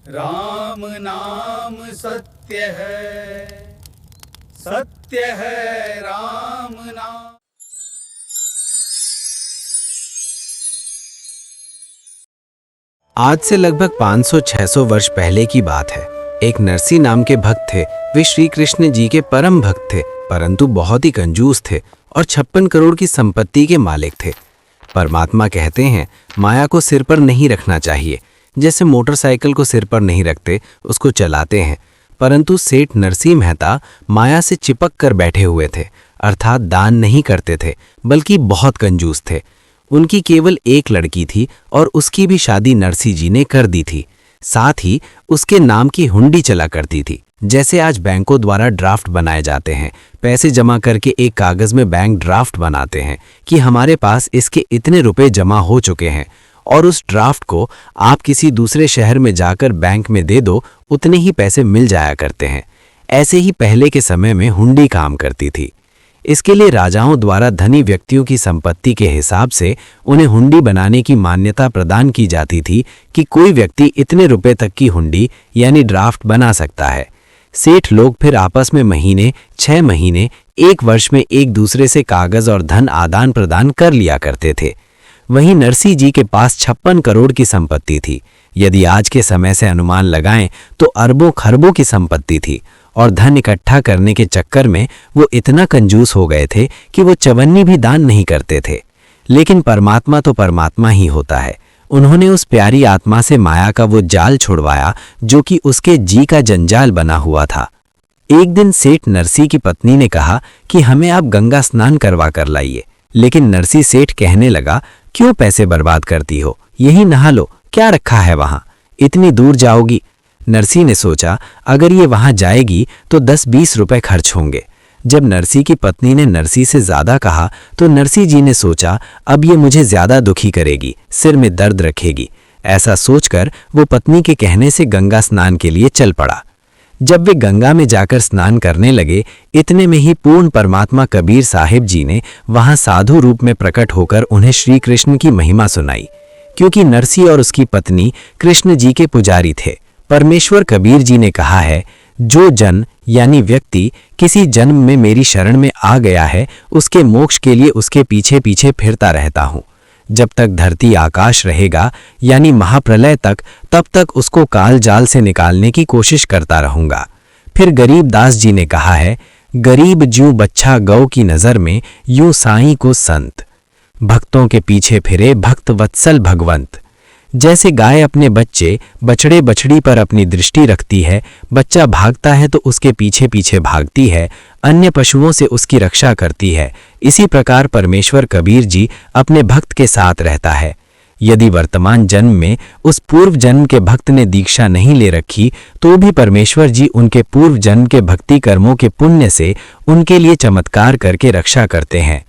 राम नाम सत्य है राम नाम। आज से लगभग 500-600 वर्ष पहले की बात है। एक नरसी नाम के भक्त थे। वे श्री कृष्ण जी के परम भक्त थे, परंतु बहुत ही कंजूस थे और 56 करोड़ की संपत्ति के मालिक थे। परमात्मा कहते हैं, माया को सिर पर नहीं रखना चाहिए। जैसे मोटरसाइकिल को सिर पर नहीं रखते, उसको चलाते हैं। परंतु सेठ नरसी मेहता माया से चिपक कर बैठे हुए थे, अर्थात दान नहीं करते थे, बल्कि बहुत कंजूस थे। उनकी केवल एक लड़की थी और उसकी भी शादी नरसी जी ने कर दी थी। साथ ही उसके नाम की हुंडी चला करती थी। जैसे आज बैंकों द्वारा ड्राफ्ट बनाए जाते हैं, पैसे जमा करके एक कागज में बैंक ड्राफ्ट बनाते हैं कि हमारे पास इसके इतने रुपए जमा हो चुके हैं, और उस ड्राफ्ट को आप किसी दूसरे शहर में जाकर बैंक में दे दो, उतने ही पैसे मिल जाया करते हैं। ऐसे ही पहले के समय में हुंडी काम करती थी। इसके लिए राजाओं द्वारा धनी व्यक्तियों की संपत्ति के हिसाब से उन्हें हुंडी बनाने की मान्यता प्रदान की जाती थी कि कोई व्यक्ति इतने रुपए तक की हुंडी यानी ड्राफ्ट बना सकता है। सेठ लोग फिर आपस में महीने, 6 महीने, 1 वर्ष में एक दूसरे से कागज और धन आदान प्रदान कर लिया करते थे। वहीं नरसी जी के पास 56 करोड़ की संपत्ति थी। यदि आज के समय से अनुमान लगाएं तो अरबों खरबों की संपत्ति थी, और धन इकट्ठा करने के चक्कर में वो इतना कंजूस हो गए थे कि वो चवन्नी भी दान नहीं करते थे। लेकिन परमात्मा तो परमात्मा ही होता है। उन्होंने उस प्यारी आत्मा से माया का वो जाल छुड़वाया जो कि उसके जी का जंजाल बना हुआ था। एक दिन सेठ नरसी की पत्नी ने कहा कि हमें आप गंगा स्नान करवा कर लाइए। लेकिन नरसी सेठ कहने लगा, क्यों पैसे बर्बाद करती हो, यही नहा लो, क्या रखा है वहां, इतनी दूर जाओगी। नरसी ने सोचा, अगर ये वहां जाएगी तो 10-20 रुपए खर्च होंगे। जब नरसी की पत्नी ने नरसी से ज्यादा कहा तो नरसी जी ने सोचा, अब ये मुझे ज्यादा दुखी करेगी, सिर में दर्द रखेगी। ऐसा सोचकर वो पत्नी के कहने से गंगा स्नान के लिए चल पड़ा। जब वे गंगा में जाकर स्नान करने लगे, इतने में ही पूर्ण परमात्मा कबीर साहिब जी ने वहां साधु रूप में प्रकट होकर उन्हें श्री कृष्ण की महिमा सुनाई। क्योंकि नरसी और उसकी पत्नी कृष्ण जी के पुजारी थे, परमेश्वर कबीर जी ने कहा है, जो जन यानी व्यक्ति किसी जन्म में मेरी शरण में आ गया है, उसके मोक्ष के लिए उसके पीछे पीछे फिरता रहता हूं। जब तक धरती आकाश रहेगा यानी महाप्रलय तक, तब तक उसको काल जाल से निकालने की कोशिश करता रहूंगा। फिर गरीब दास जी ने कहा है, गरीब ज्यों बच्चा गौ की नजर में, यूं साईं को संत। भक्तों के पीछे फिरे भक्त वत्सल भगवंत। जैसे गाय अपने बच्चे बछड़े बछड़ी पर अपनी दृष्टि रखती है, बच्चा भागता है तो उसके पीछे पीछे भागती है, अन्य पशुओं से उसकी रक्षा करती है। इसी प्रकार परमेश्वर कबीर जी अपने भक्त के साथ रहता है। यदि वर्तमान जन्म में उस पूर्व जन्म के भक्त ने दीक्षा नहीं ले रखी, तो भी परमेश्वर जी उनके पूर्व जन्म के भक्ति कर्मों के पुण्य से उनके लिए चमत्कार करके रक्षा करते हैं।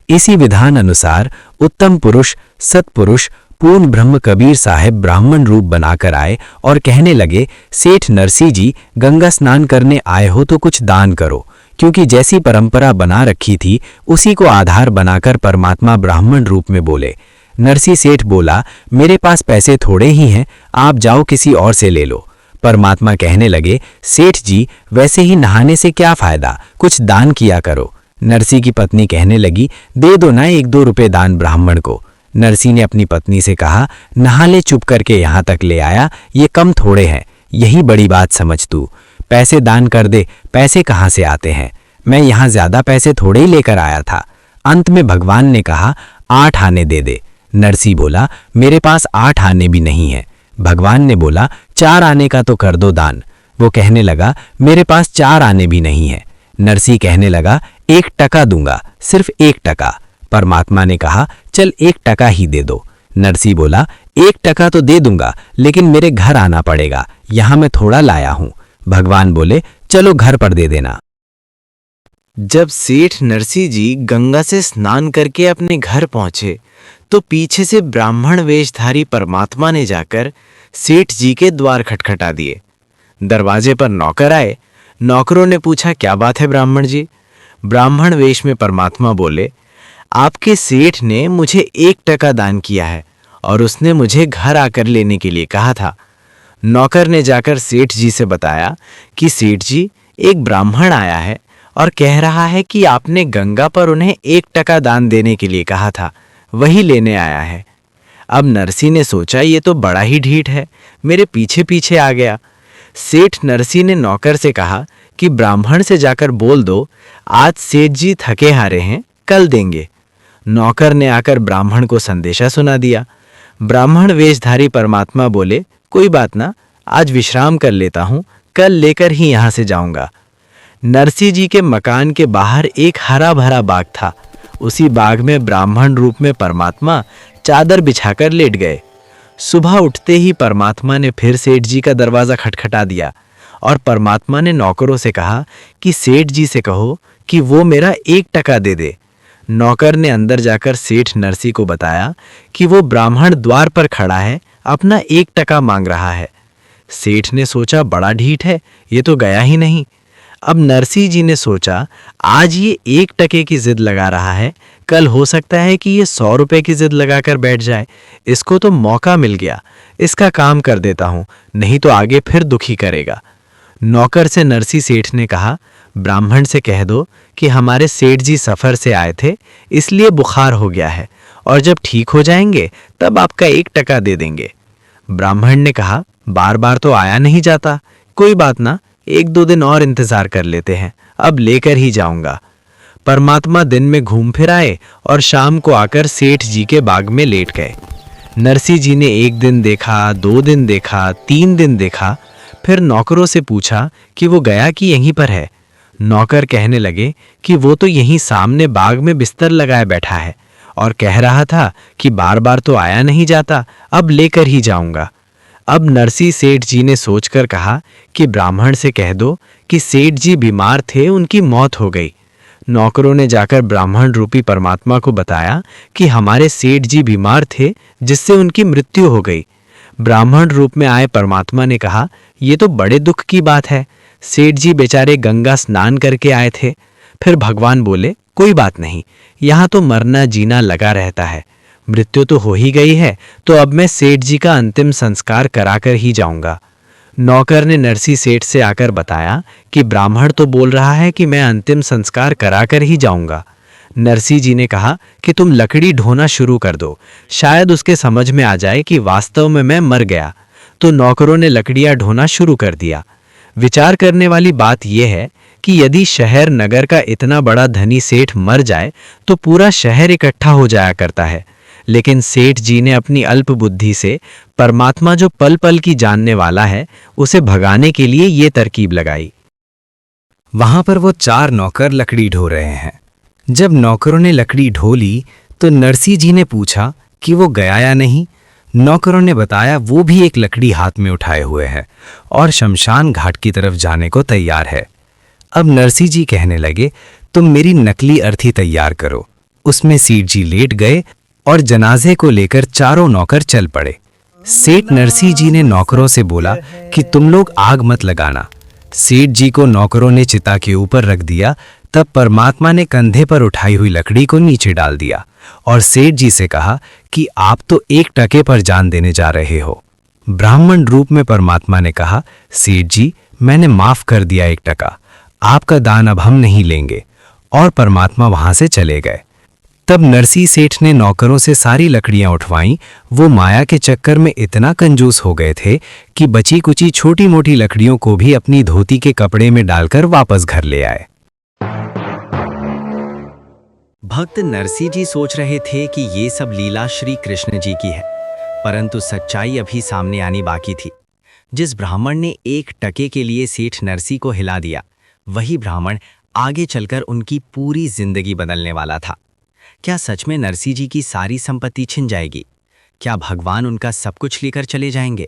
इसी विधान अनुसार उत्तम पुरुष, सत्पुरुष, पूर्ण ब्रह्म कबीर साहब ब्राह्मण रूप बनाकर आए और कहने लगे, सेठ नरसी जी, गंगा स्नान करने आए हो तो कुछ दान करो। क्योंकि जैसी परंपरा बना रखी थी, उसी को आधार बनाकर परमात्मा ब्राह्मण रूप में बोले। नरसी सेठ बोला, मेरे पास पैसे थोड़े ही हैं, आप जाओ किसी और से ले लो। परमात्मा कहने लगे, सेठ जी, वैसे ही नहाने से क्या फायदा, कुछ दान किया करो। नरसी की पत्नी कहने लगी, दे दो ना 1-2 रुपए दान ब्राह्मण को। नरसी ने अपनी पत्नी से कहा, नहा ले, चुप करके यहां तक ले आया, ये कम थोड़े हैं, यही बड़ी बात समझ तू। पैसे दान कर दे, पैसे कहाँ से आते हैं, मैं यहां ज्यादा पैसे थोड़े ही लेकर आया था। अंत में भगवान ने कहा, 8 आने दे दे। नरसी बोला, मेरे पास 8 आने भी नहीं है। भगवान ने बोला, 4 आने का तो कर दो दान। वो कहने लगा, मेरे पास 4 आने भी नहीं है। नरसी कहने लगा, 1 टका दूंगा, सिर्फ 1 टका। परमात्मा ने कहा, चल 1 टका ही दे दो। नरसी बोला, 1 टका तो दे दूंगा, लेकिन मेरे घर आना पड़ेगा, यहां मैं थोड़ा लाया हूं। भगवान बोले, चलो घर पर दे देना। जब सेठ नरसी जी गंगा से स्नान करके अपने घर पहुंचे, तो पीछे से ब्राह्मण वेशधारी परमात्मा ने जाकर सेठ जी के द्वार खटखटा दिए। दरवाजे पर नौकर आए। नौकरों ने पूछा, क्या बात है ब्राह्मण जी? ब्राह्मण वेश में परमात्मा बोले, आपके सेठ ने मुझे 1 टका दान किया है और उसने मुझे घर आकर लेने के लिए कहा था। नौकर ने जाकर सेठ जी से बताया कि सेठ जी, एक ब्राह्मण आया है और कह रहा है कि आपने गंगा पर उन्हें 1 टका दान देने के लिए कहा था, वही लेने आया है। अब नरसी ने सोचा ये तो बड़ा ही ढीठ है, मेरे पीछे पीछे आ गया। सेठ नरसी ने नौकर से कहा कि ब्राह्मण से जाकर बोल दो, आज सेठ जी थके हारे हैं, कल देंगे। नौकर ने आकर ब्राह्मण को संदेशा सुना दिया। ब्राह्मण वेशधारी परमात्मा बोले, कोई बात ना, आज विश्राम कर लेता हूं, कल लेकर ही यहां से जाऊंगा। नरसी जी के मकान के बाहर एक हरा भरा बाग था। उसी बाग में ब्राह्मण रूप में परमात्मा चादर बिछाकर लेट गए। सुबह उठते ही परमात्मा ने फिर सेठ जी का दरवाज़ा खटखटा दिया और परमात्मा ने नौकरों से कहा कि सेठ जी से कहो कि वो मेरा 1 टका दे दे। नौकर ने अंदर जाकर सेठ नरसी को बताया कि वो ब्राह्मण द्वार पर खड़ा है, अपना 1 टका मांग रहा है। सेठ ने सोचा बड़ा ढीठ है, ये तो गया ही नहीं। अब नरसी जी ने सोचा आज ये 1 टके की जिद लगा रहा है, कल हो सकता है कि ये 100 रुपए की जिद लगाकर बैठ जाए। इसको तो मौका मिल गया, इसका काम कर देता हूँ, नहीं तो आगे फिर दुखी करेगा। नौकर से नरसी सेठ ने कहा, ब्राह्मण से कह दो कि हमारे सेठ जी सफ़र से आए थे, इसलिए बुखार हो गया है, और जब ठीक हो जाएंगे तब आपका 1 टका दे देंगे। ब्राह्मण ने कहा, बार बार तो आया नहीं जाता, कोई बात ना, 1-2 दिन और इंतजार कर लेते हैं, अब लेकर ही जाऊंगा। परमात्मा दिन में घूम फिर आए और शाम को आकर सेठ जी के बाग में लेट गए। नरसी जी ने 1 दिन देखा, 2 दिन देखा, 3 दिन देखा, फिर नौकरों से पूछा कि वो गया कि यहीं पर है। नौकर कहने लगे कि वो तो यहीं सामने बाग में बिस्तर लगाए बैठा है और कह रहा था कि बार बार तो आया नहीं जाता, अब लेकर ही जाऊंगा। अब नरसी सेठ जी ने सोचकर कहा कि ब्राह्मण से कह दो कि सेठ जी बीमार थे, उनकी मौत हो गई। नौकरों ने जाकर ब्राह्मण रूपी परमात्मा को बताया कि हमारे सेठ जी बीमार थे, जिससे उनकी मृत्यु हो गई। ब्राह्मण रूप में आए परमात्मा ने कहा, ये तो बड़े दुख की बात है, सेठ जी बेचारे गंगा स्नान करके आए थे। फिर भगवान बोले, कोई बात नहीं, यहाँ तो मरना जीना लगा रहता है, मृत्यु तो हो ही गई है, तो अब मैं सेठ जी का अंतिम संस्कार कराकर ही जाऊंगा। नौकर ने नरसी सेठ से आकर बताया कि ब्राह्मण तो बोल रहा है कि मैं अंतिम संस्कार कराकर ही जाऊंगा। नरसी जी ने कहा कि तुम लकड़ी ढोना शुरू कर दो, शायद उसके समझ में आ जाए कि वास्तव में मैं मर गया। तो नौकरों ने लकड़ियां ढोना शुरू कर दिया। विचार करने वाली बात यह है कि यदि शहर नगर का इतना बड़ा धनी सेठ मर जाए तो पूरा शहर इकट्ठा हो जाया करता है, लेकिन सेठ जी ने अपनी अल्प बुद्धि से परमात्मा जो पल पल की जानने वाला है, उसे भगाने के लिए ये तरकीब लगाई। वहां पर वो 4 नौकर लकड़ी ढो रहे हैं। जब नौकरों ने लकड़ी ढो ली तो नरसी जी ने पूछा कि वो गया या नहीं। नौकरों ने बताया वो भी एक लकड़ी हाथ में उठाए हुए है और शमशान घाट की तरफ जाने को तैयार है। अब नरसी जी कहने लगे, तुम मेरी नकली अर्थी तैयार करो। उसमें सेठ जी लेट गए और जनाजे को लेकर 4 नौकर चल पड़े। सेठ नरसी जी ने नौकरों से बोला कि तुम लोग आग मत लगाना। सेठ जी को नौकरों ने चिता के ऊपर रख दिया। तब परमात्मा ने कंधे पर उठाई हुई लकड़ी को नीचे डाल दिया और सेठ जी से कहा कि आप तो 1 टके पर जान देने जा रहे हो। ब्राह्मण रूप में परमात्मा ने कहा, सेठ जी, मैंने माफ कर दिया 1 टका, आपका दान अब हम नहीं लेंगे। और परमात्मा वहां से चले गए। तब नरसी सेठ ने नौकरों से सारी लकड़ियां उठवाईं। वो माया के चक्कर में इतना कंजूस हो गए थे कि बची कुची छोटी मोटी लकड़ियों को भी अपनी धोती के कपड़े में डालकर वापस घर ले आए। भक्त नरसी जी सोच रहे थे कि ये सब लीला श्री कृष्ण जी की है, परंतु सच्चाई अभी सामने आनी बाकी थी। जिस ब्राह्मण ने 1 टके के लिए सेठ नरसी को हिला दिया, वही ब्राह्मण आगे चलकर उनकी पूरी जिंदगी बदलने वाला था। क्या सच में नरसी जी की सारी संपत्ति छिन जाएगी? क्या भगवान उनका सब कुछ लेकर चले जाएंगे?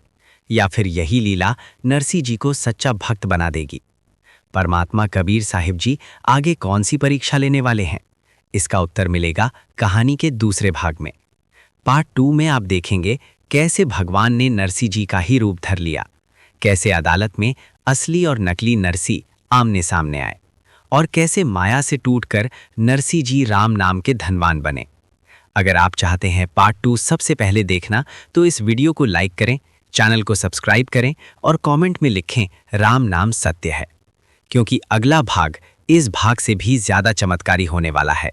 या फिर यही लीला नरसी जी को सच्चा भक्त बना देगी? परमात्मा कबीर साहिब जी आगे कौन सी परीक्षा लेने वाले हैं? इसका उत्तर मिलेगा कहानी के दूसरे भाग में। पार्ट 2 में आप देखेंगे कैसे भगवान ने नरसी जी का ही रूप धर लिया, कैसे अदालत में असली और नकली नरसी आमने सामने आए और कैसे माया से टूटकर नरसी जी राम नाम के धनवान बने। अगर आप चाहते हैं पार्ट 2 सबसे पहले देखना तो इस वीडियो को लाइक करें, चैनल को सब्सक्राइब करें और कमेंट में लिखें राम नाम सत्य है, क्योंकि अगला भाग इस भाग से भी ज्यादा चमत्कारी होने वाला है।